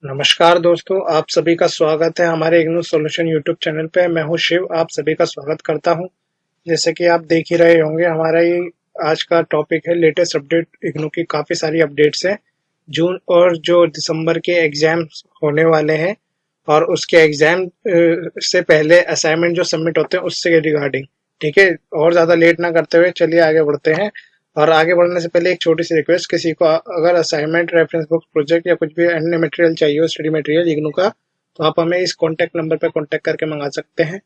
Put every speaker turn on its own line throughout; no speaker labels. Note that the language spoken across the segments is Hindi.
नमस्कार दोस्तों, आप सभी का स्वागत है हमारे इग्नू सॉल्यूशन यूट्यूब चैनल पे। मैं हूं शिव, आप सभी का स्वागत करता हूं। जैसे कि आप देख ही रहे होंगे, हमारा ये आज का टॉपिक है लेटेस्ट अपडेट। इग्नू की काफ़ी सारी अपडेट्स हैं। जून और जो दिसंबर के एग्ज़ाम्स होने वाले हैं और उसके एग्ज़ाम से पहले असाइनमेंट जो सबमिट होते हैं उससे रिगार्डिंग। ठीक है, और ज़्यादा लेट ना करते हुए चलिए आगे बढ़ते हैं। और आगे बढ़ने से पहले एक छोटी सी रिक्वेस्ट, किसी को अगर असाइनमेंट, रेफरेंस बुक, प्रोजेक्ट या कुछ भी अन्य मटेरियल चाहिए हो, स्टडी मटेरियल इग्नू का, तो आप हमें इस कॉन्टैक्ट नंबर पर कॉन्टैक्ट करके मंगा सकते हैं।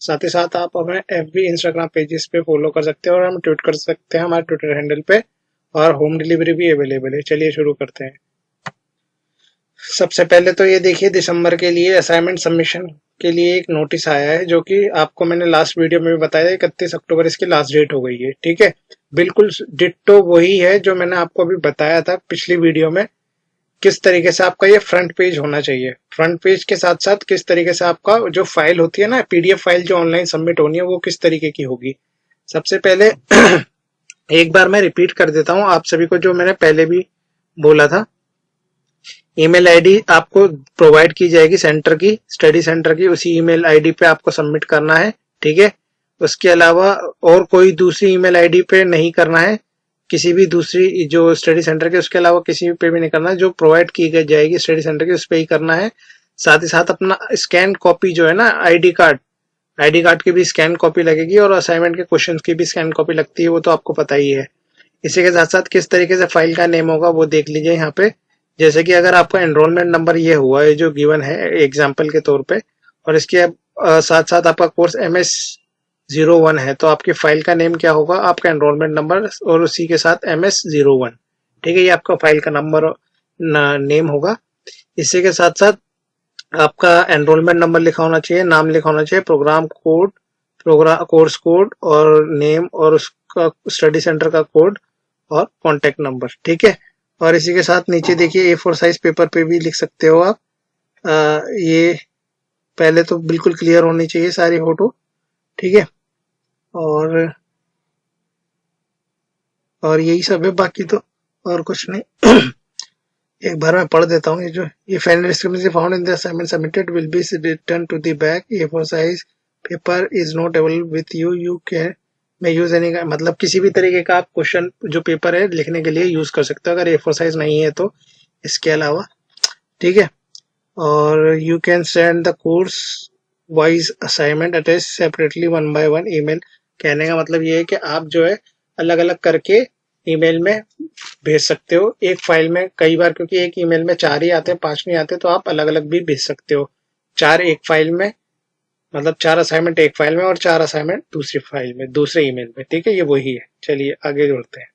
साथ ही साथ आप हमें एफबी, इंस्टाग्राम पेजेस पे फॉलो कर सकते हैं और हम ट्वीट कर सकते हैं हमारे ट्विटर हैंडल पे। और होम डिलीवरी भी अवेलेबल है। चलिए शुरू करते हैं। सबसे पहले तो ये देखिए, दिसंबर के लिए असाइनमेंट सबमिशन के लिए एक नोटिस आया है, जो कि आपको मैंने लास्ट वीडियो में भी बताया। 31 अक्टूबर इसकी लास्ट डेट हो गई है। ठीक है, बिल्कुल डिट्टो वही है जो मैंने आपको अभी बताया था पिछली वीडियो में। किस तरीके से आपका ये फ्रंट पेज होना चाहिए, फ्रंट पेज के साथ साथ किस तरीके से आपका जो फाइल होती है ना, पीडीएफ फाइल जो ऑनलाइन सबमिट होनी है, वो किस तरीके की होगी। सबसे पहले एक बार मैं रिपीट कर देता हूँ आप सभी को, जो मैंने पहले भी बोला था। ईमेल आईडी आपको प्रोवाइड की जाएगी सेंटर की, स्टडी सेंटर की। उसी ईमेल आईडी पे आपको सबमिट करना है। ठीक है, उसके अलावा और कोई दूसरी ईमेल आईडी पे नहीं करना है। किसी भी दूसरी जो स्टडी सेंटर के, उसके अलावा किसी पे भी नहीं करना है। जो प्रोवाइड की जाएगी स्टडी सेंटर की, उस पर ही करना है। साथ ही साथ अपना स्कैन कॉपी जो है ना, आईडी कार्ड की भी स्कैन कॉपी लगेगी और असाइनमेंट के क्वेश्चन की भी स्कैन कॉपी लगती है, वो तो आपको पता ही है। इसी के साथ साथ किस तरीके से फाइल का नेम होगा वो देख लीजिए यहाँ पे। जैसे कि अगर आपका एनरोलमेंट नंबर ये हुआ है जो गिवन है एग्जाम्पल के तौर पे, और इसके साथ साथ आपका कोर्स MS01 है, तो आपकी फाइल का नेम क्या होगा, आपका एनरोलमेंट नंबर और उसी के साथ MS01। ठीक है, ये आपका फाइल का नंबर नेम होगा। इसी के साथ साथ आपका एनरोलमेंट नंबर लिखा होना चाहिए, नाम लिखा होना चाहिए, programme code, programme course code और नेम, और उसका स्टडी सेंटर का कोड और कॉन्टेक्ट नंबर। ठीक है, और इसी के साथ नीचे देखिए A4 साइज पेपर पे भी लिख सकते हो आप। ये पहले तो बिल्कुल क्लियर होनी चाहिए सारी फोटो। ठीक है, और और यही सब है, बाकी तो और कुछ नहीं। एक बार मैं पढ़ देता हूँ। ये final description found in the assignment submitted will be return to the back. A4 size paper is not available with you, you can मैं यूज एनी का, मतलब किसी भी तरीके का आप क्वेश्चन जो पेपर है लिखने के लिए यूज कर सकते हो, अगर A4 साइज नहीं है तो। इसके अलावा ठीक है, और you can send the course wise assignment attach separately 1 by 1 email. कहने का मतलब ये है कि आप जो है अलग अलग करके ईमेल में भेज सकते हो, एक फाइल में कई बार, क्योंकि एक ईमेल में 4 ही आते हैं, 5 नहीं आते, तो आप अलग अलग भी भेज सकते हो। 4 एक फाइल में, मतलब 4 असाइनमेंट एक फाइल में और 4 असाइनमेंट दूसरी फाइल में, दूसरे ईमेल में। ठीक है, ये वही है। चलिए आगे बढ़ते हैं।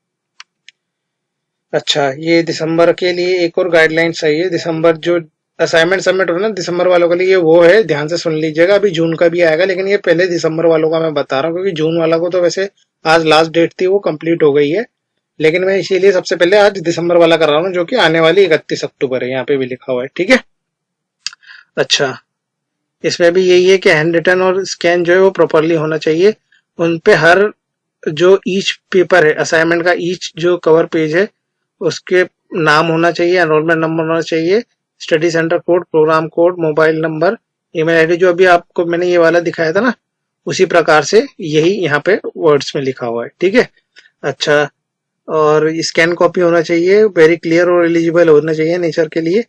अच्छा, ये दिसंबर के लिए एक और गाइडलाइन सही है। दिसंबर जो असाइनमेंट सबमिट हो ना दिसंबर वालों के लिए, ये वो है, ध्यान से सुन लीजिएगा। अभी जून का भी आएगा, लेकिन ये पहले दिसंबर वालों का मैं बता रहा हूँ, क्योंकि जून वाला को तो वैसे आज लास्ट डेट थी, वो कंप्लीट हो गई है। लेकिन मैं इसीलिए सबसे पहले आज दिसंबर वाला कर रहा हूँ, जो कि आने वाली 31 अक्टूबर है, यहाँ पे भी लिखा हुआ है। ठीक है, अच्छा, इसमें भी यही है कि हैंड रिटन और स्कैन जो है वो प्रॉपरली होना चाहिए। उन पे हर जो ईच पेपर है, असाइनमेंट का ईच जो कवर पेज है, उसके नाम होना चाहिए, एनरोलमेंट नंबर होना चाहिए, study centre code, programme code, mobile number, email ID, जो अभी आपको मैंने ये वाला दिखाया था ना, उसी प्रकार से यही यहाँ पे वर्ड्स में लिखा हुआ है। ठीक है, अच्छा, और स्कैन कॉपी होना चाहिए, वेरी क्लियर और एलिजिबल होना चाहिए, नेचर के लिए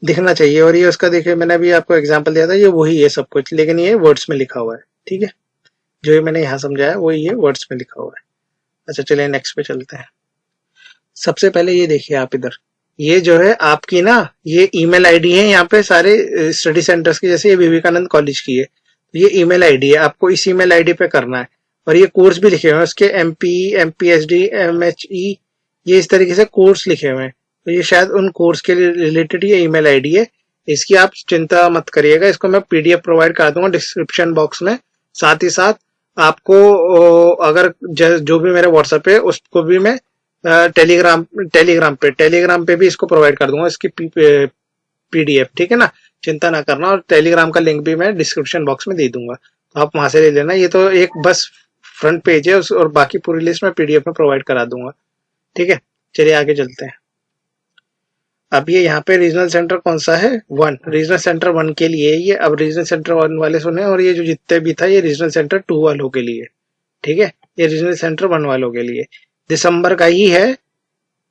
दिखना चाहिए। और ये उसका देखिए, मैंने अभी आपको एग्जांपल दिया था, ये वही है सब कुछ, लेकिन ये वर्ड्स में लिखा हुआ है। ठीक है, जो ये मैंने यहाँ समझाया वही ये वर्ड्स में लिखा हुआ है। अच्छा, चलिए नेक्स्ट पे चलते हैं। सबसे पहले ये देखिए आप इधर, ये जो है आपकी ना, ये ईमेल आईडी है यहाँ पे सारे स्टडी सेंटर्स की। जैसे ये विवेकानंद कॉलेज की है, तो ये ईमेल आईडी है, आपको इस ईमेल आईडी पे करना है। और ये कोर्स भी लिखे हुए हैं उसके, MP, MPHD, MHE, ये इस तरीके से कोर्स लिखे हुए हैं। तो ये शायद उन कोर्स के रिलेटेड ये ईमेल आईडी है। इसकी आप चिंता मत करिएगा, इसको मैं PDF प्रोवाइड कर दूंगा डिस्क्रिप्शन बॉक्स में। साथ ही साथ आपको अगर जो भी मेरे व्हाट्सएप है उसको भी मैं टेलीग्राम पे भी इसको प्रोवाइड कर दूंगा, इसकी PDF। ठीक है ना, चिंता ना करना। और टेलीग्राम का लिंक भी मैं डिस्क्रिप्शन बॉक्स में दे दूंगा, तो आप वहां से ले लेना। ये तो एक बस फ्रंट पेज है, और बाकी पूरी लिस्ट में PDF में प्रोवाइड करा दूंगा। ठीक है, चलिए आगे चलते हैं। अब ये यहाँ पे रीजनल सेंटर कौन सा है, 1, रीजनल सेंटर 1 के लिए ये। अब रीजनल सेंटर 1 वाले सुने, और ये जो जितने भी था ये रीजनल सेंटर 2 वालों के लिए, ठीक है। ये रीजनल सेंटर 1 वालों के लिए दिसंबर का ही है,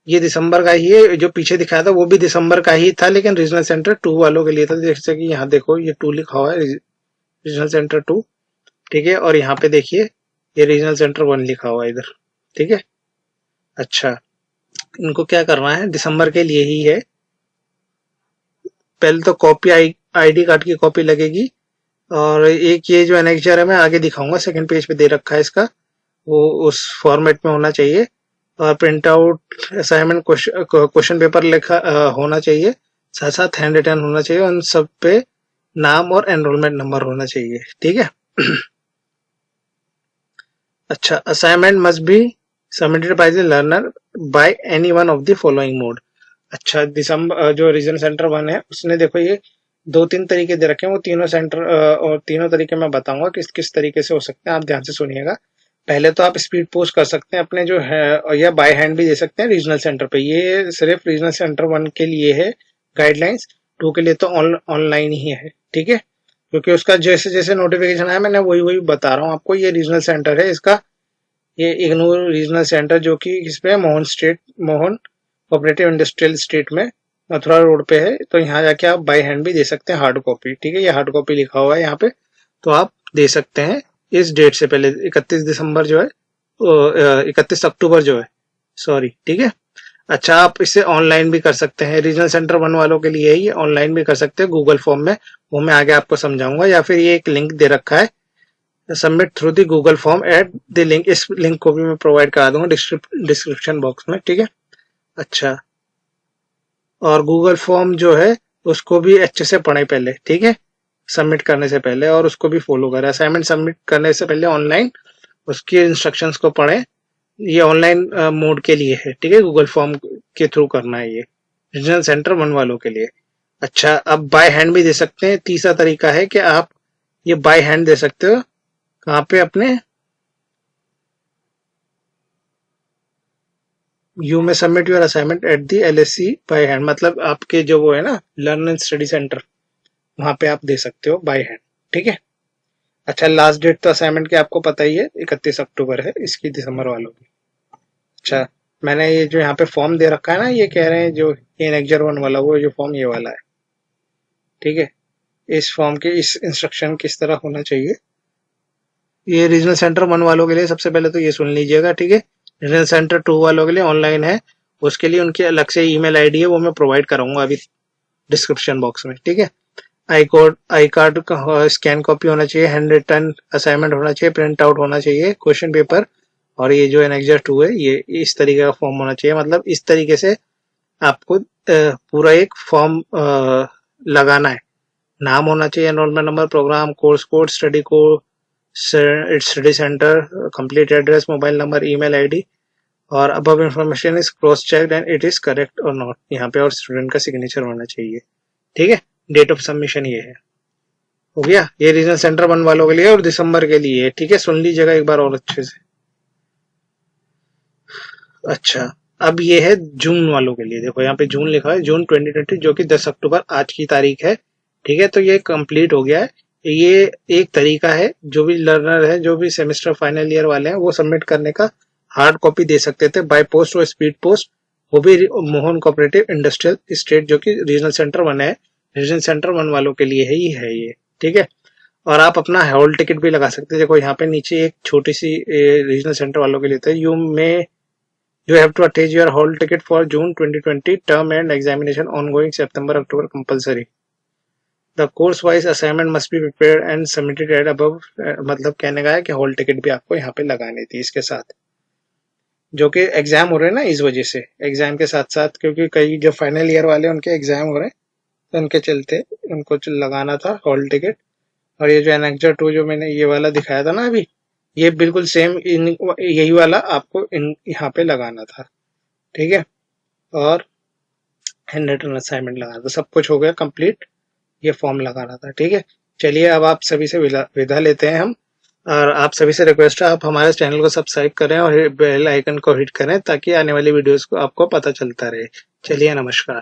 ये दिसंबर का ही है। जो पीछे दिखाया था वो भी दिसंबर का ही था, लेकिन रीजनल सेंटर 2 वालों के लिए था। जैसे कि यहाँ देखो ये 2 लिखा हुआ है, रीजनल सेंटर 2, ठीक है। और यहाँ पे देखिए ये रीजनल सेंटर 1 लिखा हुआ है इधर, ठीक है। अच्छा, इनको क्या करना है, दिसंबर के लिए ही है। पहले तो कॉपी आईडी कार्ड की कॉपी लगेगी, और एक ये जो एनेक्चर है मैं आगे दिखाऊंगा, सेकंड पेज पे दे रखा है इसका, वो उस फॉर्मेट में होना चाहिए। और print out assignment question paper लिखा होना चाहिए, साथ साथ हैंड रिटन होना चाहिए। उन सब पे नाम और एनरोलमेंट नंबर होना चाहिए, ठीक है। अच्छा, assignment must be submitted by the learner by any one of the following mode. अच्छा, दिसंबर जो रीजन सेंटर 1 है उसने देखो ये 2-3 तरीके दे रखे हैं, वो तीनों सेंटर और तीनों तरीके मैं बताऊंगा किस किस तरीके से हो सकते हैं, आप ध्यान से सुनिएगा। पहले तो आप स्पीड पोस्ट कर सकते हैं अपने जो है, या बाय हैंड भी दे सकते हैं रीजनल सेंटर पे। ये सिर्फ रीजनल सेंटर 1 के लिए है गाइडलाइंस, 2 के लिए तो ऑनलाइन ही है, ठीक है। क्योंकि उसका जैसे जैसे नोटिफिकेशन आया मैंने वही वही बता रहा हूँ आपको। ये रीजनल सेंटर है इसका, ये इग्नोर रीजनल सेंटर जो कि इस पे मोहन कोऑपरेटिव इंडस्ट्रियल स्टेट में मथुरा रोड पे है। तो यहाँ जाके आप बाय हैंड भी दे सकते हैं हार्ड कॉपी, ठीक है। ये हार्ड कॉपी लिखा हुआ है यहाँ पे, तो आप दे सकते हैं इस डेट से पहले, 31 दिसंबर जो है, 31 अक्टूबर जो है, सॉरी, ठीक है। अच्छा, आप इसे ऑनलाइन भी कर सकते हैं, रीजनल सेंटर 1 वालों के लिए ये ऑनलाइन भी कर सकते हैं गूगल फॉर्म में, वो मैं आगे आपको समझाऊंगा। या फिर ये एक लिंक दे रखा है, submit through the Google form at the link, इस लिंक को भी मैं प्रोवाइड करा दूंगा डिस्क्रिप्शन बॉक्स में, ठीक है। अच्छा, और गूगल फॉर्म जो है उसको भी अच्छे से पढ़े पहले, ठीक है, सबमिट करने से पहले, और उसको भी फॉलो करें। असाइनमेंट सबमिट करने से पहले ऑनलाइन उसके इंस्ट्रक्शंस को पढ़ें। ये ऑनलाइन मोड के लिए है, ठीक है, गूगल फॉर्म के थ्रू करना है ये रीजनल सेंटर 1 वालों के लिए। अच्छा, अब बाय हैंड भी दे सकते हैं। तीसरा तरीका है कि आप ये बाय हैंड दे सकते हो, कहाँ पे, अपने यू में submit your assignment at the LSC by hand, मतलब आपके जो वो है ना लर्न एंड स्टडी सेंटर, वहां पे आप दे सकते हो बाय हैंड, ठीक है। अच्छा, लास्ट डेट तो असाइनमेंट की आपको पता ही है, 31 अक्टूबर है इसकी, दिसंबर वालों की। अच्छा, मैंने ये जो यहाँ पे फॉर्म दे रखा है ना, ये कह रहे हैं जो ये नेक्जर 1 वाला, वो जो फॉर्म ये वाला है, ठीक है। इस फॉर्म के इस इंस्ट्रक्शन किस तरह होना चाहिए, ये रीजनल सेंटर 1 वालों के लिए सबसे पहले तो ये सुन लीजिएगा, ठीक है। रीजनल सेंटर 2 वालों के लिए ऑनलाइन है, उसके लिए उनकी अलग से ईमेल आईडी है, वो मैं प्रोवाइड कराऊंगा अभी डिस्क्रिप्शन बॉक्स में, ठीक है। आई कार्ड का स्कैन कॉपी होना चाहिए, हैंड रिटन असाइनमेंट होना चाहिए, प्रिंट आउट होना चाहिए क्वेश्चन पेपर, और ये जो एनेक्जर 2 है ये इस तरीके का फॉर्म होना चाहिए। मतलब इस तरीके से आपको पूरा एक फॉर्म लगाना है। नाम होना चाहिए, enrolment number, programme course code, study code, study centre, complete address, mobile number, email ID, और above information is cross checked and it is correct और नॉट, यहाँ पे और स्टूडेंट का सिग्नेचर होना चाहिए, ठीक है। डेट ऑफ सबमिशन ये है, हो गया। ये रीजनल सेंटर 1 वालों के लिए और दिसंबर के लिए, ठीक है। सुन लीजिएगा एक बार और अच्छे से। अच्छा, अब ये है जून वालों के लिए, देखो यहाँ पे जून लिखा है, जून 2020, जो कि 10 अक्टूबर आज की तारीख है, ठीक है। तो ये कंप्लीट हो गया है। ये एक तरीका है, जो भी लर्नर है, जो भी सेमेस्टर फाइनल ईयर वाले हैं, वो सबमिट करने का हार्ड कॉपी दे सकते थे बाय पोस्ट और स्पीड पोस्ट, वो भी मोहन कोऑपरेटिव इंडस्ट्रियल स्टेट, जो कि रीजनल सेंटर 1 है, रीजनल सेंटर 1 वालों के लिए है ही है ये, ठीक है। और आप अपना हॉल टिकट भी लगा सकते हैं। देखो यहाँ पे नीचे एक छोटी सी रीजनल सेंटर वालों के लिए था, You have to attach your hall ticket for June 2020 term and examination ongoing September October compulsory. The course wise assignment must be prepared and submitted at above. मतलब कहने का है कि हॉल टिकट भी आपको यहाँ पे लगानी थी इसके साथ, जो कि एग्जाम हो रहे हैं ना, इस वजह से एग्जाम के साथ साथ, क्योंकि कई जो फाइनल ईयर वाले उनके एग्जाम हो रहे हैं, तो उनके चलते उनको लगाना था हॉल टिकट। और ये जो एनेक्जर 2 जो मैंने ये वाला दिखाया था ना अभी, ये बिल्कुल सेम यही वाला आपको यहाँ पे लगाना था, ठीक है। और हैंड रिटन असाइनमेंट लगाना था, सब कुछ हो गया कंप्लीट, ये फॉर्म लगाना था, ठीक है। चलिए, अब आप सभी से विदा लेते हैं हम, और आप सभी से रिक्वेस्ट है आप हमारे चैनल को सब्सक्राइब करें और बेल आइकन को हिट करें, ताकि आने वाली वीडियोस को आपको पता चलता रहे। चलिए, नमस्कार।